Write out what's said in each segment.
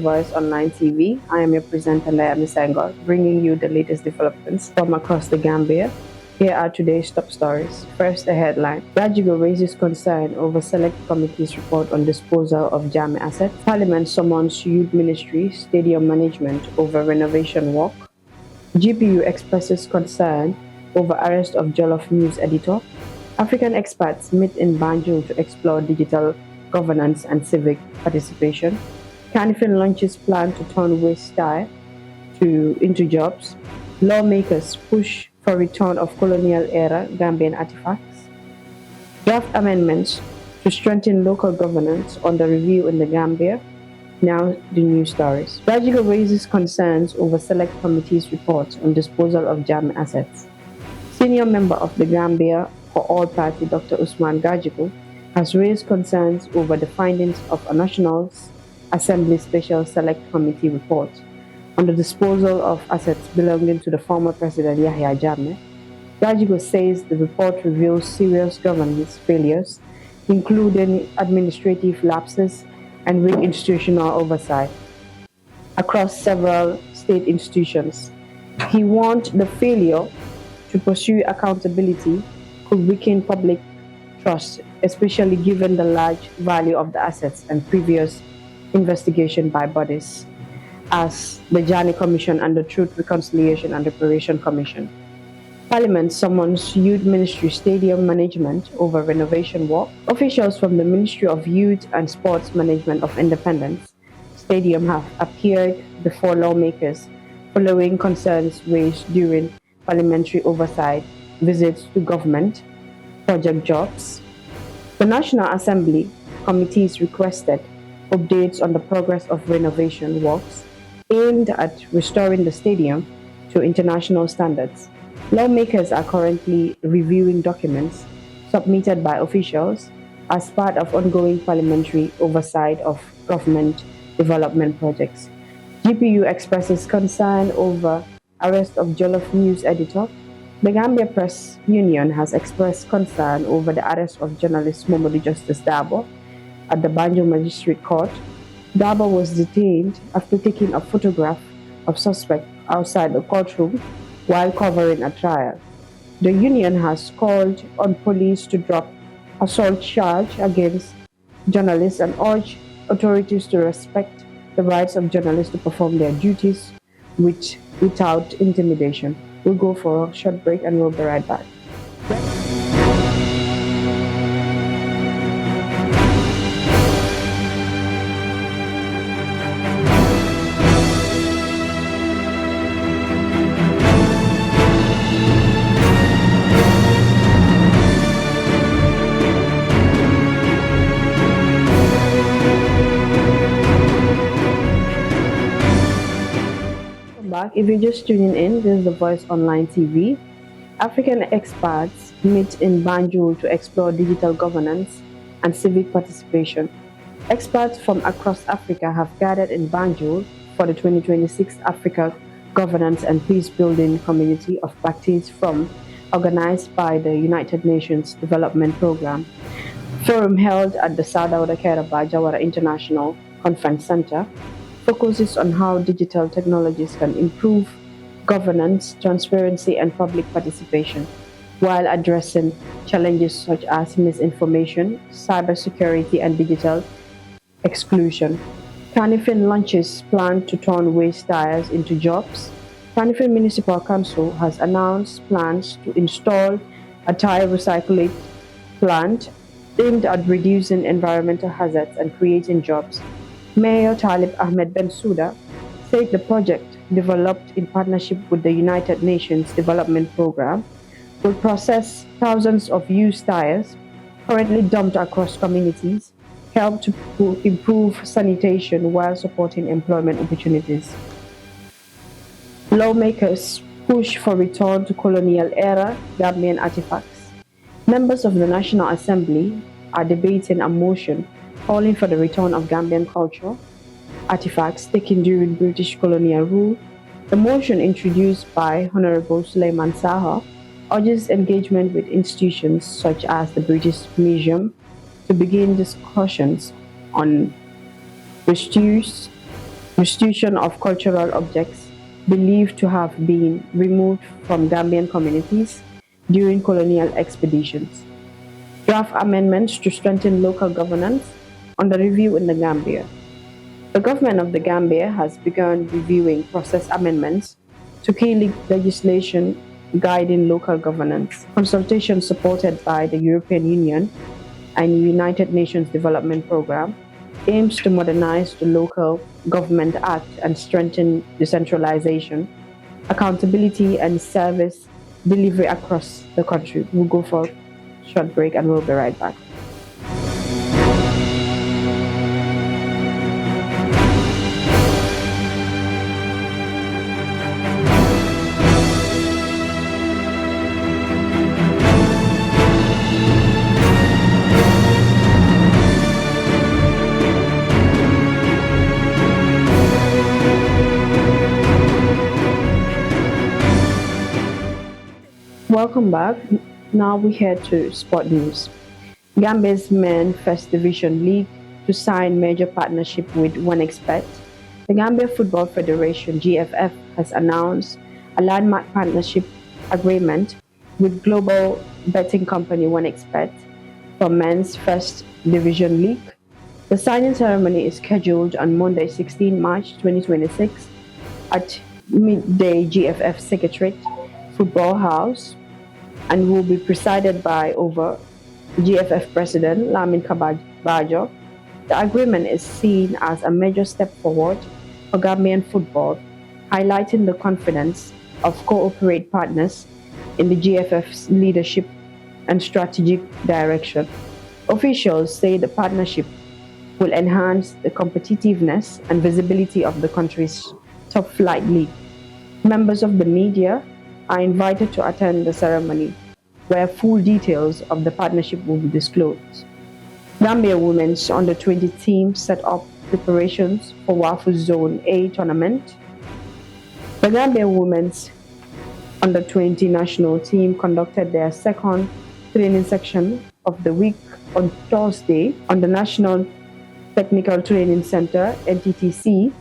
Voice Online TV. I am your presenter, Leah Misangor, bringing you the latest developments from across the Gambia. Here are today's top stories. First, a headline. Rajigo raises concern over Select Committee's report on disposal of Jame assets. Parliament summons Youth Ministry, Stadium Management over renovation work. GPU expresses concern over arrest of Jollof News editor. African experts meet in Banjul to explore digital governance and civic participation. Canifin launches plan to turn waste style into jobs. Lawmakers push for return of colonial-era Gambian artifacts. Draft amendments to strengthen local governance under review in the Gambia. Now the news stories. Rajigo raises concerns over Select Committee's report on disposal of Jam assets. Senior member of the Gambia for All Party, Dr. Usman Gajigo, has raised concerns over the findings of a National Assembly Special Select Committee report on the disposal of assets belonging to the former President Yahya Jammeh. Gajigo says the report reveals serious governance failures, including administrative lapses and weak institutional oversight across several state institutions. He warned the failure to pursue accountability could weaken public trust, especially given the large value of the assets and previous investigation by bodies as the Jani Commission and the Truth, Reconciliation and Reparation Commission. Parliament summons Youth Ministry Stadium Management over renovation work. Officials from the Ministry of Youth and Sports Management of Independence Stadium have appeared before lawmakers following concerns raised during parliamentary oversight visits to government project jobs. The National Assembly committees requested updates on the progress of renovation works aimed at restoring the stadium to international standards. Lawmakers are currently reviewing documents submitted by officials as part of ongoing parliamentary oversight of government development projects. GPU expresses concern over arrest of Jollof News editor. The Gambia Press Union has expressed concern over the arrest of journalist Momodu Justice Dabo at the Banjul Magistrate Court. Dabo was detained after taking a photograph of suspect outside the courtroom while covering a trial. The union has called on police to drop assault charge against journalists and urged authorities to respect the rights of journalists to perform their duties without intimidation. We'll go for a short break and we'll be right back. If you're just tuning in, this is The Voice Online TV. African experts meet in Banjul to explore digital governance and civic participation. Experts from across Africa have gathered in Banjul for the 2026 Africa Governance and Peace Building Community of Practice organized by the United Nations Development Programme. Forum held at the Sadauda Kairaba Jawara International Conference Center focuses on how digital technologies can improve governance, transparency, and public participation, while addressing challenges such as misinformation, cybersecurity, and digital exclusion. Canifin launches plan to turn waste tires into jobs. Canifin Municipal Council has announced plans to install a tire recycling plant aimed at reducing environmental hazards and creating jobs. Mayor Talib Ahmed Bensouda said the project, developed in partnership with the United Nations Development Programme, will process thousands of used tires currently dumped across communities, help to improve sanitation while supporting employment opportunities. Lawmakers push for return to colonial-era Gambian artifacts. Members of the National Assembly are debating a motion calling for the return of Gambian culture artifacts taken during British colonial rule. The motion, introduced by Honorable Suleiman Saha, urges engagement with institutions such as the British Museum to begin discussions on restitution restitution of cultural objects believed to have been removed from Gambian communities during colonial expeditions, draft amendments to strengthen local governance under review in the Gambia. The government of the Gambia has begun reviewing process amendments to key legislation guiding local governance. Consultation supported by the European Union and United Nations Development Programme aims to modernize the Local Government Act and strengthen decentralization, accountability, and service delivery across the country. We'll go for a short break and we'll be right back. Welcome back. Now we head to sport news. Gambia's Men First Division League to sign major partnership with OneXpert. The Gambia Football Federation (GFF) has announced a landmark partnership agreement with global betting company OneXpert for Men's First Division League. The signing ceremony is scheduled on Monday, 16 March 2026 at midday GFF Secretariat Football House and will be presided by over GFF President Lamin Kabajo. The agreement is seen as a major step forward for Gambian football, highlighting the confidence of cooperate partners in the GFF's leadership and strategic direction. Officials say the partnership will enhance the competitiveness and visibility of the country's top flight league. Members of the media are invited to attend the ceremony, where full details of the partnership will be disclosed. Gambia Women's Under-20 team set up preparations for WAFU Zone A tournament. The Gambia Women's Under-20 national team conducted their second training section of the week on Thursday on the National Technical Training Center, NTTC,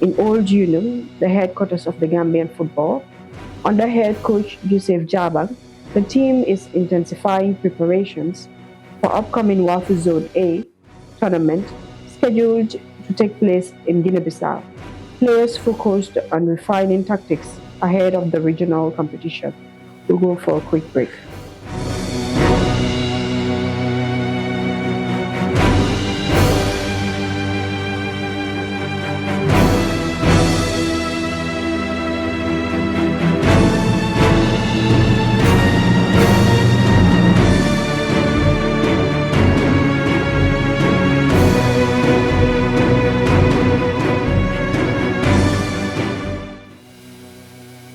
in Old Unum, the headquarters of the Gambian football. Under head coach Yusuf Jabang, the team is intensifying preparations for upcoming WAFU Zone A tournament scheduled to take place in Guinea-Bissau. Players focused on refining tactics ahead of the regional competition. We'll go for a quick break.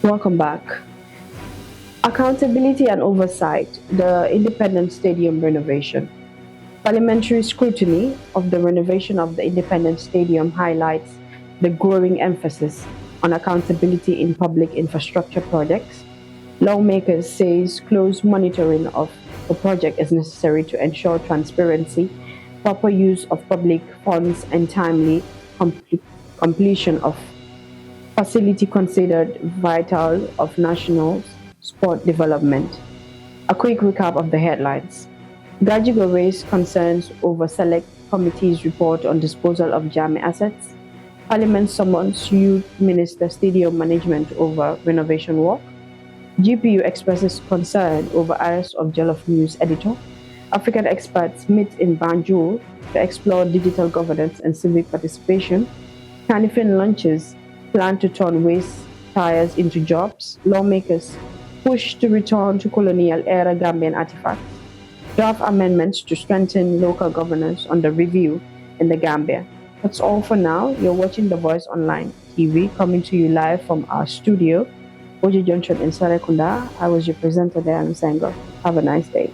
Welcome back. Accountability and oversight, the Independence Stadium renovation. Parliamentary scrutiny of the renovation of the Independence Stadium highlights the growing emphasis on accountability in public infrastructure projects. Lawmakers says close monitoring of the project is necessary to ensure transparency, proper use of public funds, and timely completion of facility considered vital of national sport development. A quick recap of the headlines. Gajigo raised concerns over Select Committee's report on disposal of Jami assets. Parliament summons Youth Minister Stadium Management over renovation work. GPU expresses concern over arrest of Jollof News editor. African experts meet in Banjul to explore digital governance and civic participation. Canifin launches plan to turn waste tires into jobs. Lawmakers push to return to colonial era Gambian artifacts. Draft amendments to strengthen local governance under review in the Gambia. That's all for now. You're watching The Voice Online TV, coming to you live from our studio, Oji Junction in Sarekunda. I was your presenter there, Msengo. Have a nice day.